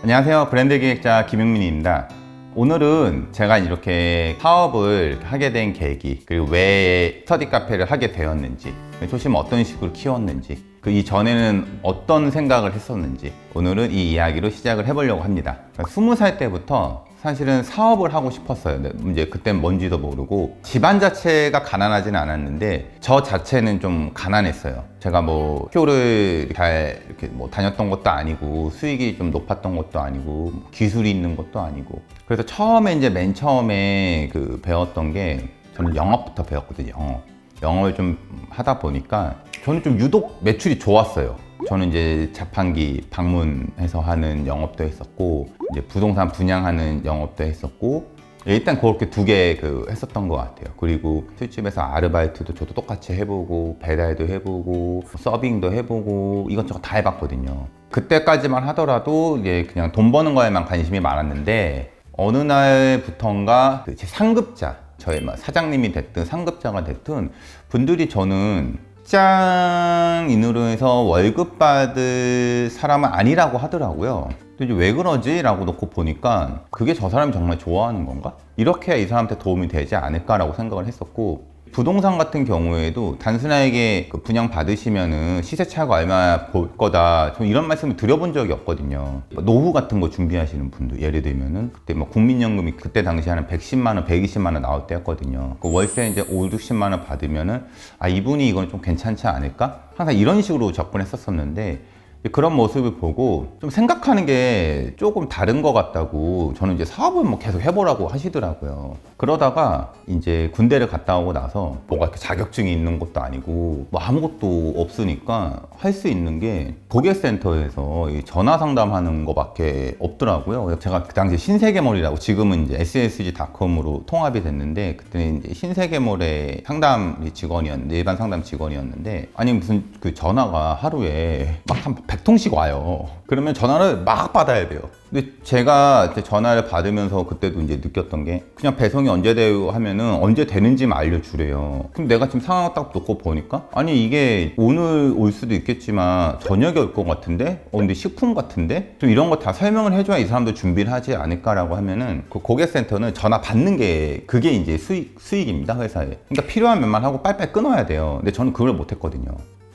안녕하세요. 브랜드 기획자 김용민입니다. 오늘은 제가 이렇게 사업을 하게 된 계기, 그리고 왜 스터디 카페를 하게 되었는지, 초심 어떤 식으로 키웠는지, 그 이전에는 어떤 생각을 했었는지, 오늘은 이 이야기로 시작을 해보려고 합니다. 20살 때부터 사실은 사업을 하고 싶었어요. 이제 그땐 뭔지도 모르고, 집안 자체가 가난하진 않았는데 저 자체는 좀 가난했어요. 제가 뭐 학교를 잘 이렇게 뭐 다녔던 것도 아니고, 수익이 좀 높았던 것도 아니고, 기술이 있는 것도 아니고. 그래서 처음에 이제 맨 처음에 그 배웠던 게, 저는 영업부터 배웠거든요. 영업을 좀 하다 보니까 저는 좀 유독 매출이 좋았어요. 저는 이제 자판기 방문해서 하는 영업도 했었고, 이제 부동산 분양하는 영업도 했었고, 일단 그렇게 두 개 했었던 것 같아요. 그리고 술집에서 아르바이트도 저도 똑같이 해보고, 배달도 해보고, 서빙도 해보고, 이것저것 다 해봤거든요. 그때까지만 하더라도 이제 그냥 돈 버는 거에만 관심이 많았는데, 어느 날부턴가 제 상급자, 저의 사장님이 됐든 상급자가 됐든 분들이 저는 직장인으로 해서 월급 받을 사람은 아니라고 하더라고요. 근데 이제 왜 그러지? 라고 놓고 보니까 그게 저 사람이 정말 좋아하는 건가? 이렇게 해야 이 사람한테 도움이 되지 않을까라고 생각을 했었고, 부동산 같은 경우에도 단순하게 분양 받으시면은 시세 차가 얼마 볼 거다, 저는 이런 말씀을 드려본 적이 없거든요. 노후 같은 거 준비하시는 분들, 예를 들면은 그때 뭐 국민연금이 그때 당시 한 110만 원, 120만 원 나올 때였거든요. 그 월세 이제 5, 60만 원 받으면은 이분이 이건 좀 괜찮지 않을까? 항상 이런 식으로 접근했었었는데, 그런 모습을 보고 좀 생각하는 게 조금 다른 것 같다고, 저는 이제 사업을 뭐 계속 해보라고 하시더라고요. 그러다가 이제 군대를 갔다 오고 나서 뭐가 이렇게 자격증이 있는 것도 아니고 뭐 아무것도 없으니까 할 수 있는 게 고객센터에서 전화 상담하는 거밖에 없더라고요. 그래서 제가 그 당시에 신세계몰이라고, 지금은 이제 SSG.com으로 통합이 됐는데, 그때는 이제 신세계몰의 상담 직원이었는데, 일반 상담 직원이었는데, 아니 무슨 그 전화가 하루에 막 한 100통씩 와요. 그러면 전화를 막 받아야 돼요. 근데 제가 전화를 받으면서 그때도 이제 느꼈던 게, 그냥 배송이 언제 돼요 하면은 언제 되는지만 알려주래요. 그럼 내가 지금 상황을 딱 놓고 보니까, 아니 이게 오늘 올 수도 있겠지만 저녁에 올 것 같은데, 근데 식품 같은데, 좀 이런 거 다 설명을 해줘야 이 사람도 준비를 하지 않을까라고 하면은, 그 고객센터는 전화 받는 게 그게 이제 수익입니다, 회사에. 그러니까 필요한 면만 하고 빨리빨리 끊어야 돼요. 근데 저는 그걸 못했거든요.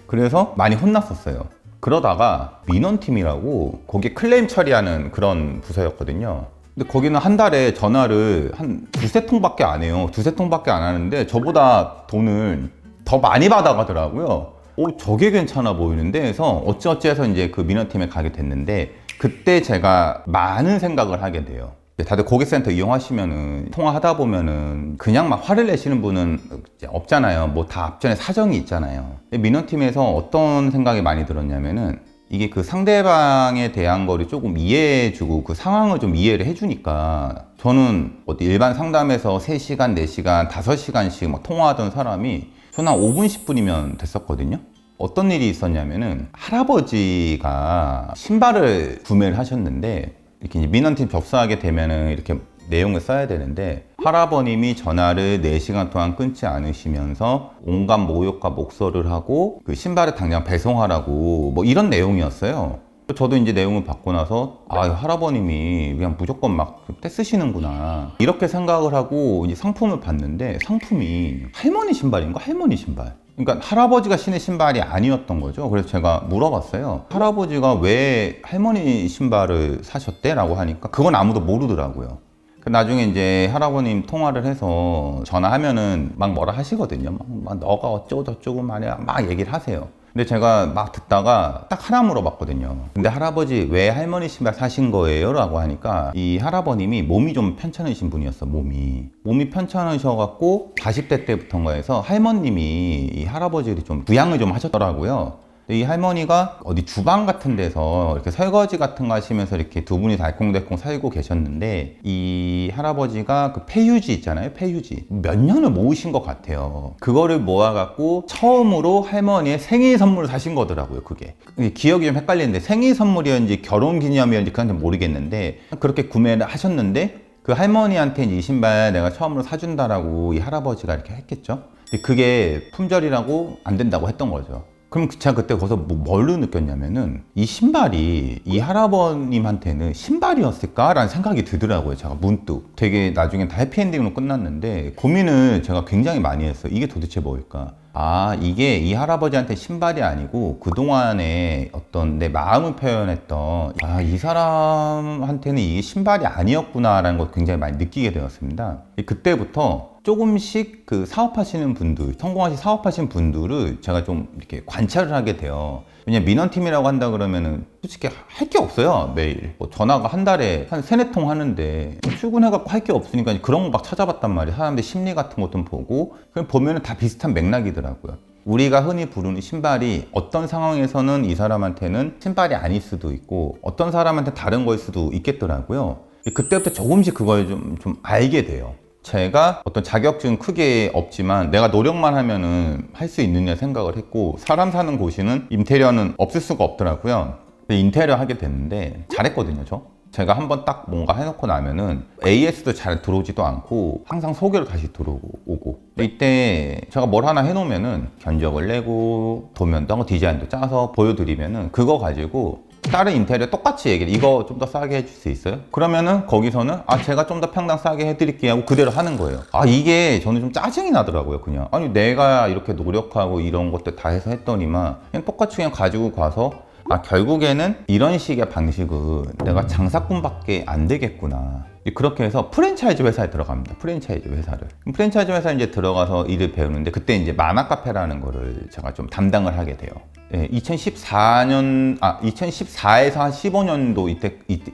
그래서 많이 혼났었어요. 그러다가 민원팀이라고, 거기 클레임 처리하는 그런 부서였거든요. 근데 거기는 한 달에 전화를 한 두세 통밖에 안 해요. 두세 통밖에 안 하는데 저보다 돈을 더 많이 받아가더라고요. 저게 괜찮아 보이는데 해서 어찌어찌해서 이제 그 민원팀에 가게 됐는데, 그때 제가 많은 생각을 하게 돼요. 다들 고객센터 이용하시면은, 통화하다 보면은 그냥 막 화를 내시는 분은 없잖아요. 뭐 다 앞전에 사정이 있잖아요. 민원팀에서 어떤 생각이 많이 들었냐면은, 이게 그 상대방에 대한 거를 조금 이해해주고 그 상황을 좀 이해를 해주니까, 저는 일반 상담에서 3시간, 4시간, 5시간씩 막 통화하던 사람이 저는 한 5분, 10분이면 됐었거든요. 어떤 일이 있었냐면은, 할아버지가 신발을 구매를 하셨는데, 이렇게 민원팀 접수하게 되면은 이렇게 내용을 써야 되는데, 할아버님이 전화를 4시간 동안 끊지 않으시면서 온갖 모욕과 목소리를 하고 그 신발을 당장 배송하라고, 뭐 이런 내용이었어요. 저도 이제 내용을 받고 나서, 할아버님이 그냥 무조건 막 떼쓰시는구나, 이렇게 생각을 하고 이제 상품을 봤는데, 상품이 할머니 신발인가? 할머니 신발. 그러니까 할아버지가 신은 신발이 아니었던 거죠. 그래서 제가 물어봤어요. 할아버지가 왜 할머니 신발을 사셨대? 라고 하니까 그건 아무도 모르더라고요. 나중에 이제 할아버님 통화를 해서 전화하면은 막 뭐라 하시거든요. 막 너가 어쩌고 저쩌고 말이야, 막 얘기를 하세요. 근데 제가 막 듣다가 딱 하나 물어봤거든요. 근데 할아버지 왜 할머니 신발 사신 거예요? 라고 하니까, 이 할아버님이 몸이 좀 편찮으신 분이었어. 몸이 편찮으셔갖고 40대 때부터인가 해서 할머님이 이 할아버지를 좀 부양을 좀 하셨더라고요. 이 할머니가 어디 주방 같은 데서 이렇게 설거지 같은 거 하시면서 이렇게 두 분이 달콩달콩 살고 계셨는데, 이 할아버지가 그 폐유지 있잖아요. 폐유지 몇 년을 모으신 것 같아요. 그거를 모아갖고 처음으로 할머니의 생일 선물을 사신 거더라고요. 그게 기억이 좀 헷갈리는데, 생일 선물이었는지 결혼기념이었는지 그건 모르겠는데, 그렇게 구매를 하셨는데, 그 할머니한테 이 신발 내가 처음으로 사준다라고 이 할아버지가 이렇게 했겠죠. 그게 품절이라고 안 된다고 했던 거죠. 그럼 제가 그때 거기서 뭘로 느꼈냐면은 이 신발이 이 할아버님한테는 신발이었을까라는 생각이 들더라고요. 제가 문득. 되게 나중엔 다 해피엔딩으로 끝났는데 고민을 제가 굉장히 많이 했어요. 이게 도대체 뭘까? 아, 이게 이 할아버지한테 신발이 아니고 그동안에 어떤 내 마음을 표현했던, 아, 이 사람한테는 이게 신발이 아니었구나라는 걸 굉장히 많이 느끼게 되었습니다. 그때부터 조금씩 그 사업하시는 분들, 성공하신 사업하시는 분들을 제가 좀 이렇게 관찰을 하게 돼요. 왜냐면 민원팀이라고 한다 그러면은 솔직히 할 게 없어요. 매일 뭐 전화가 한 달에 한 3-4통 하는데 출근해갖고 할 게 없으니까 그런 거 막 찾아봤단 말이에요. 사람들 심리 같은 것도 보고, 그냥 보면은 다 비슷한 맥락이더라고요. 우리가 흔히 부르는 신발이 어떤 상황에서는 이 사람한테는 신발이 아닐 수도 있고 어떤 사람한테 다른 거일 수도 있겠더라고요. 그때부터 조금씩 그걸 좀 알게 돼요. 제가 어떤 자격증 크게 없지만 내가 노력만 하면은 할 수 있느냐 생각을 했고, 사람 사는 곳에는 인테리어는 없을 수가 없더라고요. 인테리어 하게 됐는데 잘했거든요, 저. 제가 한번 딱 뭔가 해놓고 나면은 AS도 잘 들어오지도 않고 항상 소개로 다시 들어오고, 이때 제가 뭘 하나 해놓으면은 견적을 내고 도면도 하고 디자인도 짜서 보여드리면은 그거 가지고 다른 인테리어 똑같이 얘기를, 이거 좀 더 싸게 해줄 수 있어요? 그러면은 거기서는 아, 제가 좀 더 평당 싸게 해드릴게요 하고 그대로 하는 거예요. 아, 이게 저는 좀 짜증이 나더라고요. 그냥 아니 내가 이렇게 노력하고 이런 것들 다 해서 했더니만 그냥 똑같이 그냥 가지고 가서, 아, 결국에는 이런 식의 방식은 내가 장사꾼밖에 안 되겠구나. 그렇게 해서 프랜차이즈 회사에 들어갑니다. 프랜차이즈 회사를. 프랜차이즈 회사에 이제 들어가서 일을 배우는데, 그때 이제 만화 카페라는 거를 제가 좀 담당을 하게 돼요. 예, 2014에서 한 15년도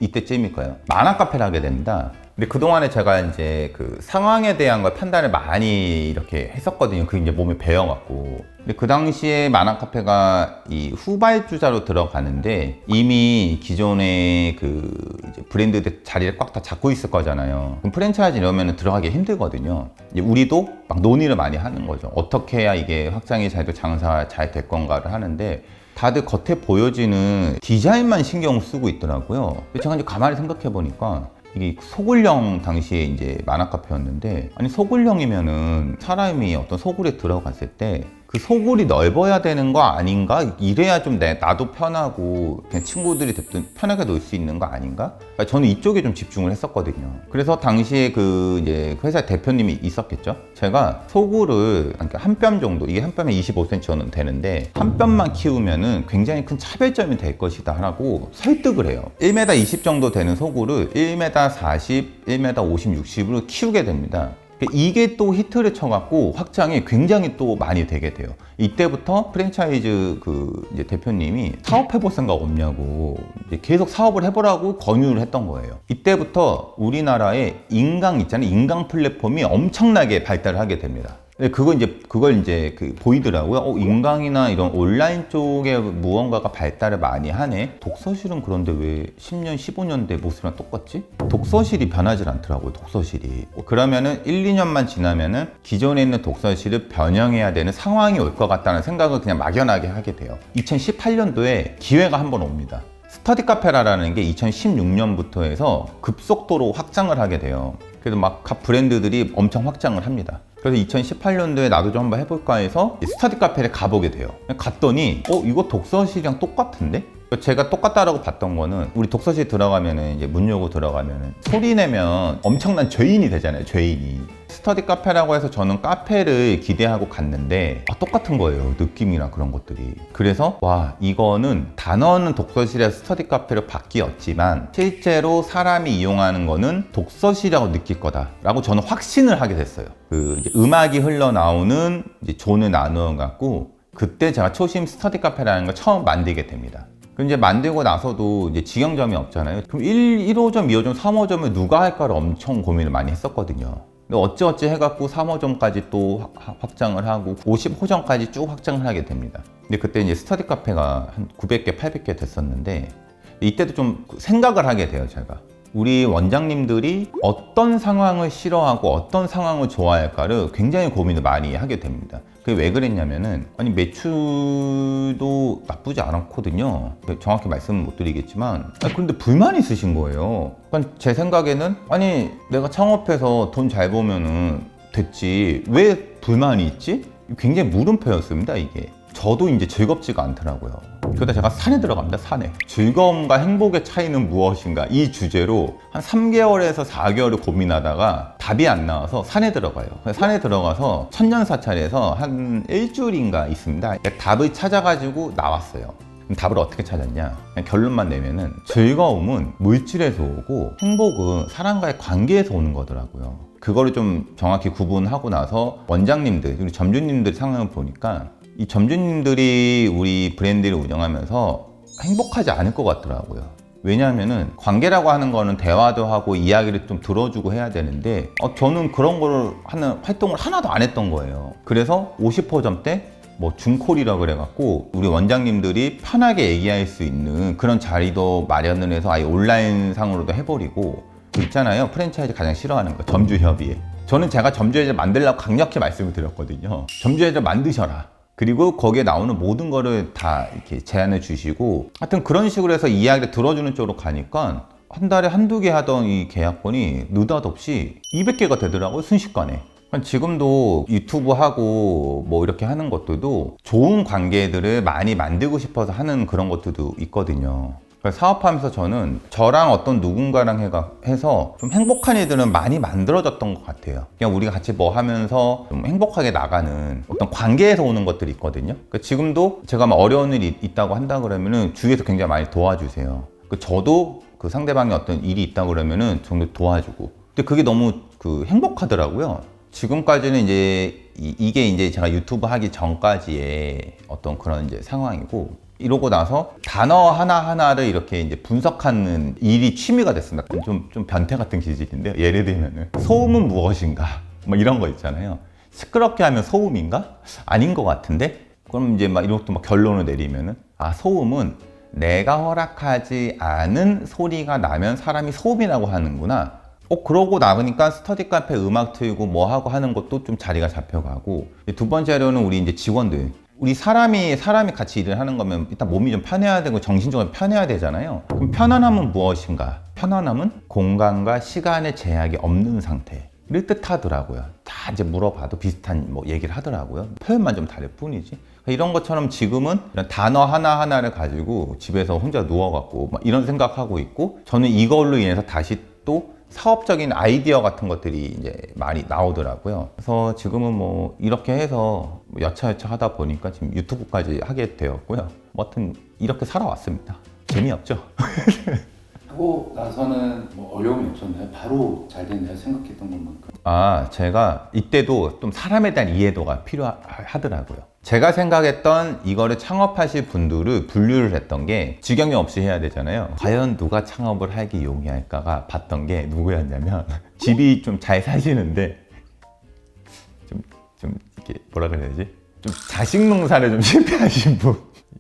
이때쯤일 거예요. 만화 카페를 하게 됩니다. 근데 그동안에 제가 이제 그 상황에 대한 걸 판단을 많이 이렇게 했었거든요. 그게 이제 몸에 배어갖고. 근데 그 당시에 만화 카페가 이 후발주자로 들어가는데 이미 기존의 그 이제 브랜드들 자리를 꽉 다 잡고 있을 거잖아요. 그럼 프랜차이즈 이러면 들어가기 힘들거든요. 이제 우리도 막 논의를 많이 하는 거죠. 어떻게 해야 이게 확장이 잘 되고 장사가 잘 될 건가를 하는데, 다들 겉에 보여지는 디자인만 신경 쓰고 있더라고요. 제가 이제 가만히 생각해 보니까 이게 소굴령 당시에 이제 만화 카페였는데, 아니 소굴령이면은 사람이 어떤 소굴에 들어갔을 때 그 소굴이 넓어야 되는 거 아닌가? 이래야 좀 나도 편하고 그냥 친구들이 됐든 편하게 놀 수 있는 거 아닌가? 그러니까 저는 이쪽에 좀 집중을 했었거든요. 그래서 당시에 그 이제 회사 대표님이 있었겠죠. 제가 소굴을 한 뼘 정도, 이게 한 뼘에 25cm는 되는데 한 뼘만 키우면은 굉장히 큰 차별점이 될 것이다 하고 설득을 해요. 1m 20 정도 되는 소굴을 1m 40, 1m 50, 60으로 키우게 됩니다. 이게 또 히트를 쳐갖고 확장이 굉장히 또 많이 되게 돼요. 이때부터 프랜차이즈 그 이제 대표님이 사업해볼 생각 없냐고 이제 계속 사업을 해보라고 권유를 했던 거예요. 이때부터 우리나라에 인강 있잖아요. 인강 플랫폼이 엄청나게 발달을 하게 됩니다. 그걸 이제 보이더라고요. 인강이나 이런 온라인 쪽에 무언가가 발달을 많이 하네. 독서실은 그런데 왜 10년, 15년대 모습이랑 똑같지? 독서실이 변하지 않더라고요, 독서실이. 그러면은 1, 2년만 지나면은 기존에 있는 독서실을 변형해야 되는 상황이 올 것 같다는 생각을 그냥 막연하게 하게 돼요. 2018년도에 기회가 한 번 옵니다. 스터디 카페라는 게 2016년부터 해서 급속도로 확장을 하게 돼요. 그래서 막 각 브랜드들이 엄청 확장을 합니다. 그래서 2018년도에 나도 좀 한번 해볼까 해서 스터디 카페를 가보게 돼요. 갔더니 이거 독서실이랑 똑같은데? 제가 똑같다라고 봤던 거는, 우리 독서실 들어가면은 이제 문 열고 들어가면은 소리 내면 엄청난 죄인이 되잖아요, 죄인이. 스터디 카페라고 해서 저는 카페를 기대하고 갔는데 똑같은 거예요, 느낌이나 그런 것들이. 그래서 와, 이거는 단어는 독서실에서 스터디 카페로 바뀌었지만 실제로 사람이 이용하는 거는 독서실이라고 느낄 거다라고 저는 확신을 하게 됐어요. 그 이제 음악이 흘러나오는 이제 존을 나누어 갖고, 그때 제가 초심 스터디 카페라는 걸 처음 만들게 됩니다. 이제 만들고 나서도 이제 직영점이 없잖아요. 그럼 1호점, 2호점, 3호점을 누가 할까를 엄청 고민을 많이 했었거든요. 근데 어찌어찌 해갖고 3호점까지 또 확장을 하고 50호점까지 쭉 확장을 하게 됩니다. 근데 그때 이제 스터디 카페가 한 900개, 800개 됐었는데, 이때도 좀 생각을 하게 돼요, 제가. 우리 원장님들이 어떤 상황을 싫어하고 어떤 상황을 좋아할까를 굉장히 고민을 많이 하게 됩니다. 그게 왜 그랬냐면은, 아니 매출도 나쁘지 않았거든요. 정확히 말씀은 못 드리겠지만, 그런데 불만이 있으신 거예요. 그러니까 제 생각에는, 아니 내가 창업해서 돈 잘 보면은 됐지, 왜 불만이 있지? 굉장히 물음표였습니다, 이게. 저도 이제 즐겁지가 않더라고요. 그러다 제가 산에 들어갑니다. 산에. 즐거움과 행복의 차이는 무엇인가? 이 주제로 한 3개월에서 4개월을 고민하다가 답이 안 나와서 산에 들어가요. 산에 들어가서 천년사찰에서 한 일주일인가 있습니다. 답을 찾아가지고 나왔어요. 그럼 답을 어떻게 찾았냐? 그냥 결론만 내면은 즐거움은 물질에서 오고 행복은 사람과의 관계에서 오는 거더라고요. 그거를 좀 정확히 구분하고 나서 원장님들, 우리 점주님들 상황을 보니까 이 점주님들이 우리 브랜드를 운영하면서 행복하지 않을 것 같더라고요. 왜냐하면은 관계라고 하는 거는 대화도 하고 이야기를 좀 들어주고 해야 되는데 저는 그런 걸 하는 활동을 하나도 안 했던 거예요. 그래서 50호점 때 뭐 중콜이라 그래갖고 우리 원장님들이 편하게 얘기할 수 있는 그런 자리도 마련을 해서 아예 온라인 상으로도 해버리고 있잖아요. 프랜차이즈 가장 싫어하는 거 점주협의회. 저는 제가 점주회를 만들려고 강력히 말씀을 드렸거든요. 점주회를 만드셔라. 그리고 거기에 나오는 모든 거를 다 이렇게 제안해 주시고 하여튼 그런 식으로 해서 이야기를 들어주는 쪽으로 가니까 한 달에 한두 개 하던 이 계약건이 느닷없이 200개가 되더라고요. 순식간에. 지금도 유튜브 하고 뭐 이렇게 하는 것들도 좋은 관계들을 많이 만들고 싶어서 하는 그런 것들도 있거든요. 사업하면서 저는 저랑 어떤 누군가랑 해서 좀 행복한 일들은 많이 만들어졌던 것 같아요. 그냥 우리가 같이 뭐 하면서 좀 행복하게 나가는 어떤 관계에서 오는 것들이 있거든요. 지금도 제가 막 어려운 일이 있다고 한다 그러면은 주위에서 굉장히 많이 도와주세요. 저도 그 상대방이 어떤 일이 있다 그러면은 정말 도와주고. 근데 그게 너무 행복하더라고요. 지금까지는 이제 이게 이제 제가 유튜브 하기 전까지의 어떤 그런 이제 상황이고, 이러고 나서 단어 하나하나를 이렇게 이제 분석하는 일이 취미가 됐습니다. 좀 변태 같은 기질인데요. 예를 들면은 소음은 무엇인가? 뭐 이런 거 있잖아요. 시끄럽게 하면 소음인가? 아닌 것 같은데? 그럼 이제 막 이것도 막 결론을 내리면은 소음은 내가 허락하지 않은 소리가 나면 사람이 소음이라고 하는구나. 그러고 나니까 스터디 카페 음악 틀고 뭐 하고 하는 것도 좀 자리가 잡혀가고, 두 번째로는 우리 이제 직원들. 우리 사람이 같이 일을 하는 거면 일단 몸이 좀 편해야 되고 정신적으로 편해야 되잖아요. 그럼 편안함은 무엇인가? 편안함은 공간과 시간의 제약이 없는 상태를 뜻하더라고요. 다 이제 물어봐도 비슷한 뭐 얘기를 하더라고요. 표현만 좀 다를 뿐이지. 이런 것처럼 지금은 이런 단어 하나하나를 가지고 집에서 혼자 누워갖고 막 이런 생각하고 있고, 저는 이걸로 인해서 다시 또 사업적인 아이디어 같은 것들이 이제 많이 나오더라고요. 그래서 지금은 뭐 이렇게 해서 여차여차 하다 보니까 지금 유튜브까지 하게 되었고요. 뭐 하여튼 이렇게 살아왔습니다. 재미없죠? 하고 나서는 뭐 어려움이 없었나요? 바로 잘 됐나요? 생각했던 것만큼? 제가 이때도 좀 사람에 대한 이해도가 필요하더라고요. 제가 생각했던 이거를 창업하실 분들을 분류를 했던 게 직영이 없이 해야 되잖아요. 과연 누가 창업을 하기 용이할까가 봤던 게 누구였냐면 집이 좀 잘 사시는데 좀 이렇게 뭐라 그래야 되지? 좀 자식 농사를 좀 실패하신 분.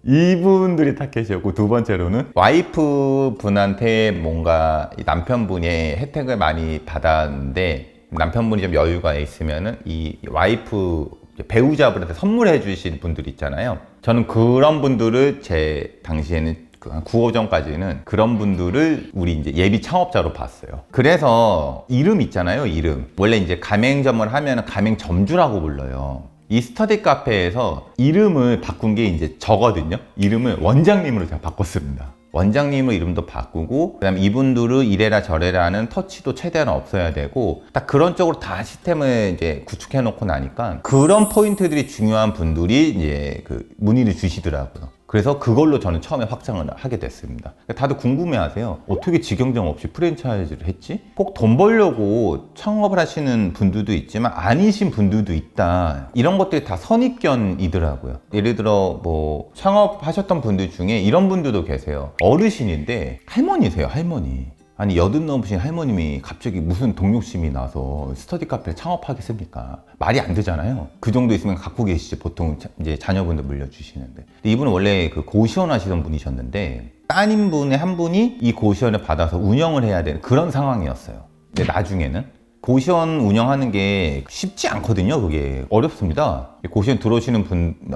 이분들이 타겟이었고, 두 번째로는 와이프 분한테 뭔가 남편분의 혜택을 많이 받았는데 남편분이 좀 여유가 있으면은 이 와이프 배우자분한테 선물해 주신 분들 있잖아요. 저는 그런 분들을 제 당시에는 한 9호 전까지는 그런 분들을 우리 이제 예비 창업자로 봤어요. 그래서 이름 있잖아요. 이름. 원래 이제 가맹점을 하면 가맹점주라고 불러요. 이 스터디 카페에서 이름을 바꾼 게 이제 저거든요. 이름을 원장님으로 제가 바꿨습니다. 원장님의 이름도 바꾸고, 그 다음에 이분들은 이래라 저래라 하는 터치도 최대한 없어야 되고, 딱 그런 쪽으로 다 시스템을 이제 구축해 놓고 나니까 그런 포인트들이 중요한 분들이 이제 그 문의를 주시더라고요. 그래서 그걸로 저는 처음에 확장을 하게 됐습니다. 다들 궁금해 하세요. 어떻게 직영점 없이 프랜차이즈를 했지? 꼭 돈 벌려고 창업을 하시는 분들도 있지만 아니신 분들도 있다. 이런 것들이 다 선입견이더라고요. 예를 들어 뭐 창업하셨던 분들 중에 이런 분들도 계세요. 어르신인데 할머니세요, 할머니. 아니 80 넘으신 할머님이 갑자기 무슨 동력심이 나서 스터디 카페를 창업하겠습니까? 말이 안 되잖아요. 그 정도 있으면 갖고 계시지, 보통 이제 자녀분들 물려주시는데. 근데 이분은 원래 그 고시원 하시던 분이셨는데 따님분의 한 분이 이 고시원을 받아서 운영을 해야 되는 그런 상황이었어요. 근데 나중에는 고시원 운영하는 게 쉽지 않거든요. 그게 어렵습니다. 고시원 들어오시는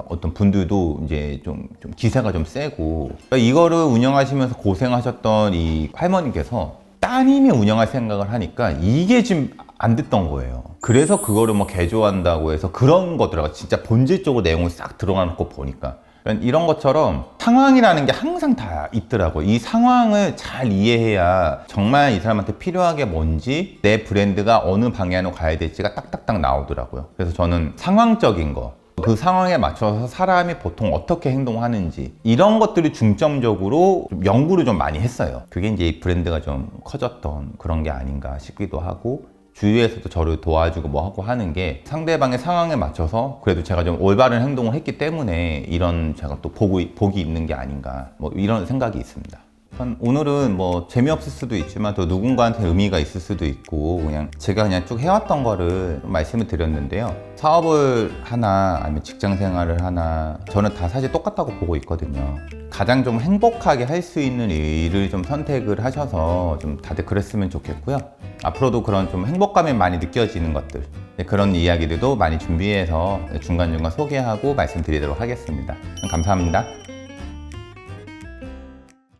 어떤 분들도 이제 좀 기세가 좀 세고, 그러니까 이거를 운영하시면서 고생하셨던 이 할머니께서 따님이 운영할 생각을 하니까 이게 지금 안 됐던 거예요. 그래서 그거를 뭐 개조한다고 해서 그런 거더라고요. 진짜 본질적으로 내용을 싹 들어가 놓고 보니까. 이런 것처럼 상황이라는 게 항상 다 있더라고요. 이 상황을 잘 이해해야 정말 이 사람한테 필요한 게 뭔지, 내 브랜드가 어느 방향으로 가야 될지가 딱딱딱 나오더라고요. 그래서 저는 상황적인 거, 그 상황에 맞춰서 사람이 보통 어떻게 행동하는지 이런 것들이 중점적으로 좀 연구를 좀 많이 했어요. 그게 이제 이 브랜드가 좀 커졌던 그런 게 아닌가 싶기도 하고, 주위에서도 저를 도와주고 뭐 하고 하는 게 상대방의 상황에 맞춰서 그래도 제가 좀 올바른 행동을 했기 때문에 이런 제가 또 복이 있는 게 아닌가, 뭐 이런 생각이 있습니다. 오늘은 뭐 재미없을 수도 있지만 또 누군가한테 의미가 있을 수도 있고, 그냥 제가 그냥 쭉 해왔던 거를 말씀을 드렸는데요. 사업을 하나 아니면 직장 생활을 하나, 저는 다 사실 똑같다고 보고 있거든요. 가장 좀 행복하게 할 수 있는 일을 좀 선택을 하셔서 좀 다들 그랬으면 좋겠고요. 앞으로도 그런 좀 행복감이 많이 느껴지는 것들, 그런 이야기들도 많이 준비해서 중간중간 소개하고 말씀드리도록 하겠습니다. 감사합니다.